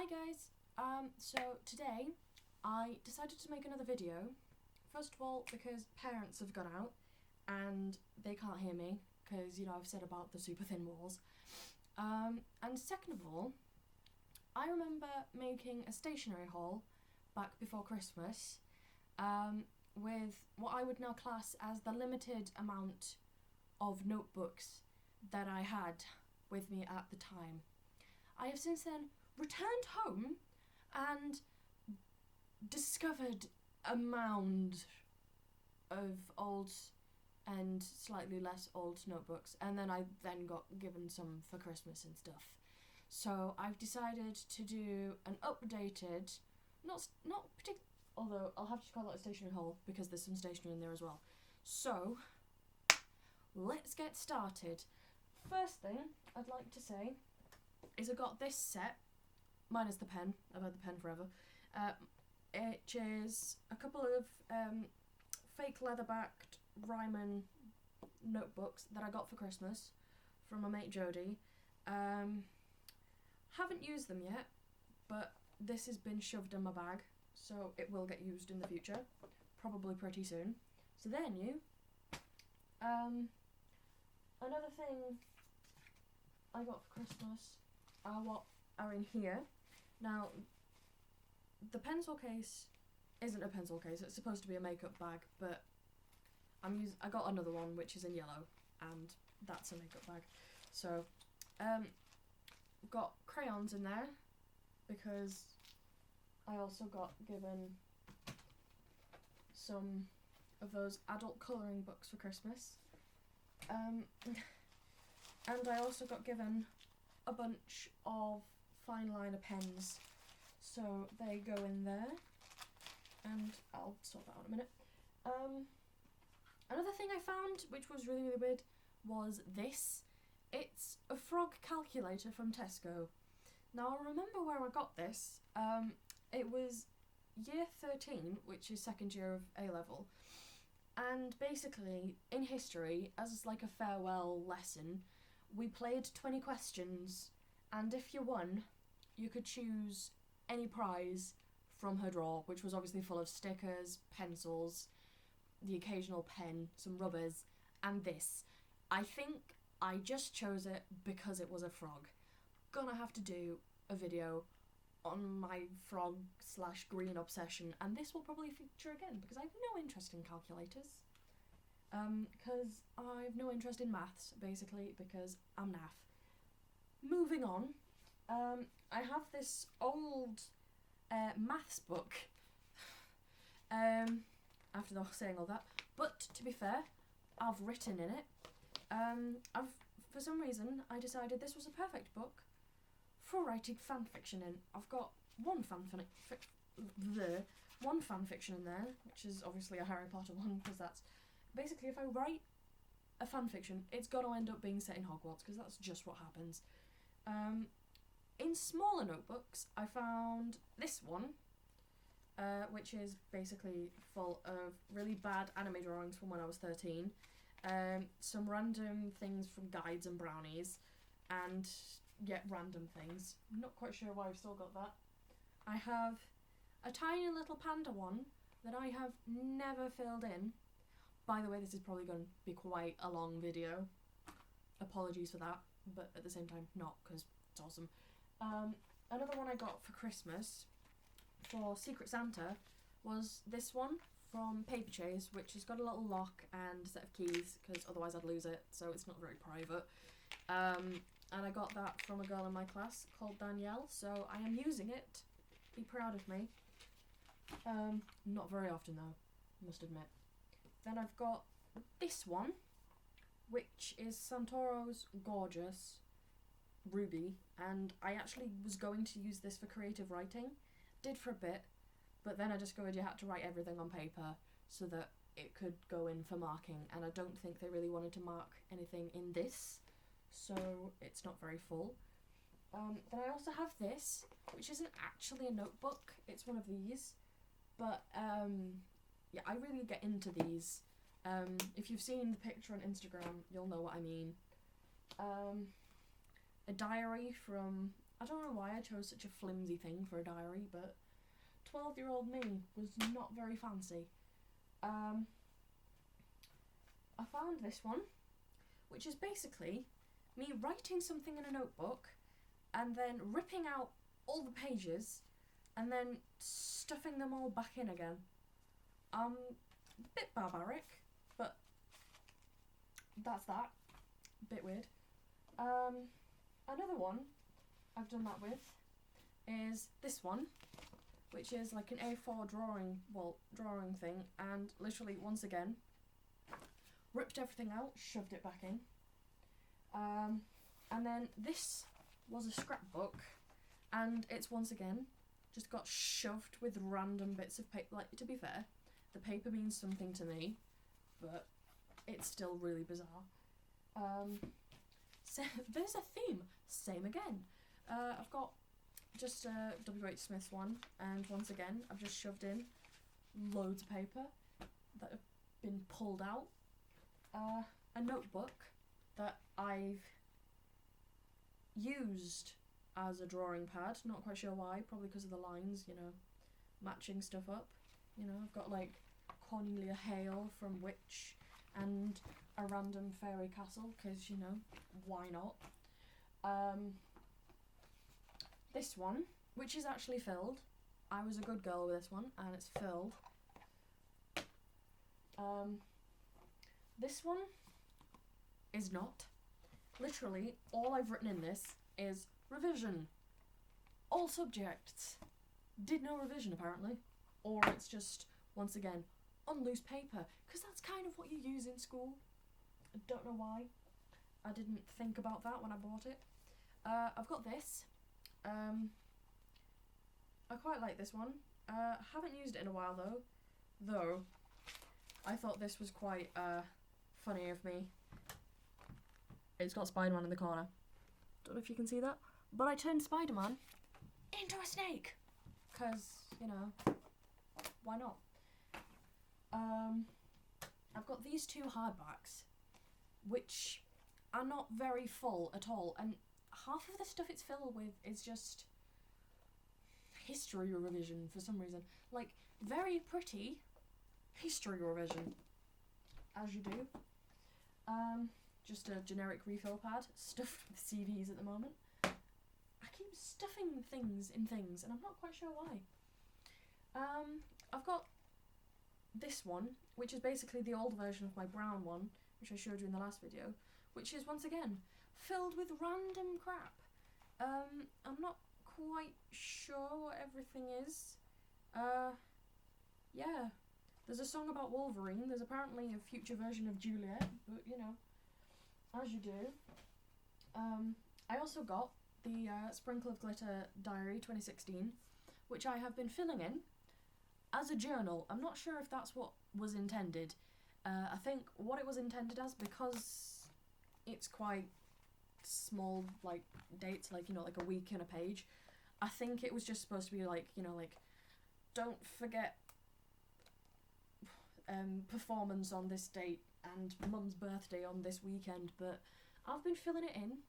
guys, so today I decided to make another video. First of all, because parents have gone out and they can't hear me because, I've said about the super thin walls. And second of all, I remember making a stationery haul back before Christmas with what I would now class as the limited amount of notebooks that I had with me at the time. I have since then returned home and discovered a mound of old and slightly less old notebooks, and then I got given some for Christmas and stuff. So I've decided to do an updated, not particular, although I'll have to call it a stationery haul because there's some stationery in there as well. So let's get started. First thing I'd like to say is I got this set, minus the pen. I've had the pen forever. It is a couple of fake leather-backed Ryman notebooks that I got for Christmas from my mate Jodie. Haven't used them yet, but this has been shoved in my bag, so it will get used in the future, probably pretty soon. So they're new. Another thing I got for Christmas are what are in here. Now, the pencil case isn't a pencil case, it's supposed to be a makeup bag, but I got another one which is in yellow, and that's a makeup bag. So, got crayons in there, because I also got given some of those adult colouring books for Christmas. And I also got given a bunch of fine liner pens, so they go in there, and I'll sort that out in a minute. Another thing I found, which was really weird, was this. It's a frog calculator from Tesco. Now, I remember where I got this. It was year 13, which is second year of A-level, and basically, in history, as like a farewell lesson, we played 20 questions, and if you won, you could choose any prize from her drawer, which was obviously full of stickers, pencils, the occasional pen, some rubbers, and this. I think I just chose it because it was a frog. Gonna have to do a video on my frog/green obsession, and this will probably feature again because I have no interest in calculators. Because I have no interest in maths, basically, because I'm naff. Moving on, I have this old maths book, after saying all that, but to be fair, I've written in it. For some reason, I decided this was a perfect book for writing fan fiction in. I've got one fan fiction in there, which is obviously a Harry Potter one, because that's basically, if I write a fan fiction, it's got to end up being set in Hogwarts, because that's just what happens. In smaller notebooks, I found this one, which is basically full of really bad anime drawings from when I was 13, some random things from Guides and Brownies, and yet random things. I'm not quite sure why I've still got that. I have a tiny little panda one that I have never filled in. By the way, this is probably going to be quite a long video. Apologies for that, but at the same time, not, because it's awesome. Another one I got for Christmas for Secret Santa was this one from Paperchase, which has got a little lock and a set of keys, because otherwise I'd lose it, so it's not very private. And I got that from a girl in my class called Danielle, so I am using it. Be proud of me. Not very often though, must admit. Then I've got this one, which is Santoro's Gorgeous Ruby, and I actually was going to use this for creative writing. Did for a bit, but then I discovered you had to write everything on paper so that it could go in for marking, and I don't think they really wanted to mark anything in this, so it's not very full. Then I also have this, which isn't actually a notebook, it's one of these, but yeah, I really get into these. If you've seen the picture on Instagram, you'll know what I mean. A diary from I don't know why I chose such a flimsy thing for a diary, but 12-year-old me was not very fancy. I found this one, which is basically me writing something in a notebook and then ripping out all the pages and then stuffing them all back in again. A bit barbaric, but that's that. Bit weird. Another one I've done that with is this one, which is like an A4 drawing thing, and literally once again ripped everything out, shoved it back in. And then this was a scrapbook, and it's once again just got shoved with random bits of paper. Like, to be fair, the paper means something to me, but it's still really bizarre. So there's a theme. Same again. I've got just a W.H. Smith's one, and once again I've just shoved in loads of paper that have been pulled out. A notebook that I've used as a drawing pad, not quite sure why, probably because of the lines, you know, matching stuff up. You know, I've got like Cornelia Hale from Witch and a random fairy castle, because, you know, why not? This one, which is actually filled. I was a good girl with this one, and it's filled. This one is not. Literally, all I've written in this is revision. All subjects. Did no revision, apparently. Or it's just, once again, on loose paper, because that's kind of what you use in school. I don't know why. I didn't think about that when I bought it. I've got this. I quite like this one. Haven't used it in a while though I thought this was quite funny of me. It's got Spider-Man in the corner. Don't know if you can see that, but I turned Spider-Man into a snake, because, you know, why not? I've got these two hardbacks, which are not very full at all, and half of the stuff it's filled with is just history revision for some reason. Like, very pretty history revision, as you do. Just a generic refill pad, stuffed with CDs at the moment. I keep stuffing things in things, and I'm not quite sure why. I've got this one, which is basically the old version of my brown one, which I showed you in the last video, which is, once again, filled with random crap. I'm not quite sure what everything is. Yeah. There's a song about Wolverine, there's apparently a future version of Juliet, but, you know, as you do. I also got the Sprinkle of Glitter Diary 2016, which I have been filling in as a journal. I'm not sure if that's what was intended. I think what it was intended as, because it's quite small, like, dates, like, you know, like a week and a page, I think it was just supposed to be like, you know, like, don't forget performance on this date and Mum's birthday on this weekend, but I've been filling it in.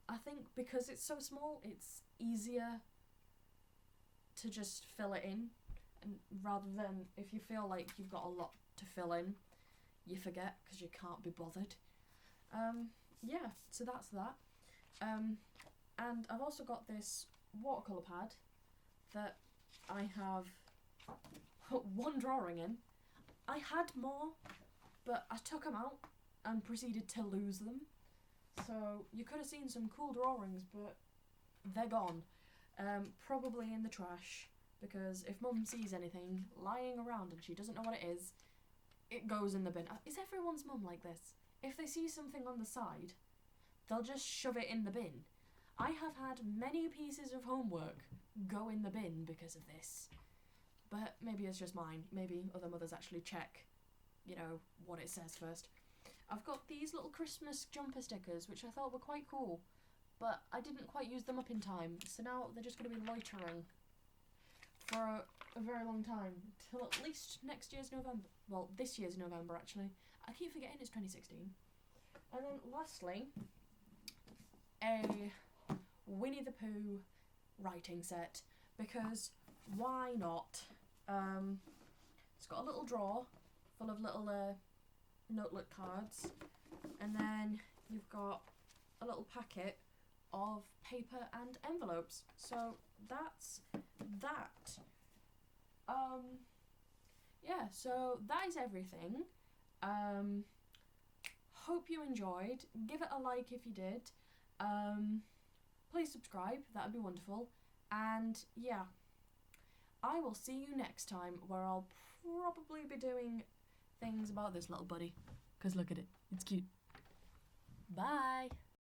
I think because it's so small, it's easier to just fill it in, and rather than if you feel like you've got a lot to fill in, you forget because you can't be bothered. Yeah, so that's that. And I've also got this watercolour pad that I have one drawing in. I had more, but I took them out and proceeded to lose them. So you could have seen some cool drawings, but they're gone. Probably in the trash, because if Mum sees anything lying around and she doesn't know what it is, it goes in the bin. Is everyone's mum like this? If they see something on the side, they'll just shove it in the bin. I have had many pieces of homework go in the bin because of this. But maybe it's just mine. Maybe other mothers actually check, you know, what it says first. I've got these little Christmas jumper stickers, which I thought were quite cool, but I didn't quite use them up in time, so now they're just going to be loitering for a very long time, till at least next year's November. Well, this year's November, actually. I keep forgetting it's 2016. And then lastly, a Winnie the Pooh writing set, because why not? It's got a little drawer full of little notebook cards, and then you've got a little packet of paper and envelopes. So that's that. Yeah, so that is everything. Hope you enjoyed. Give it a like if you did. Please subscribe, that would be wonderful. And yeah, I will see you next time, where I'll probably be doing things about this little buddy. Because look at it, it's cute. Bye!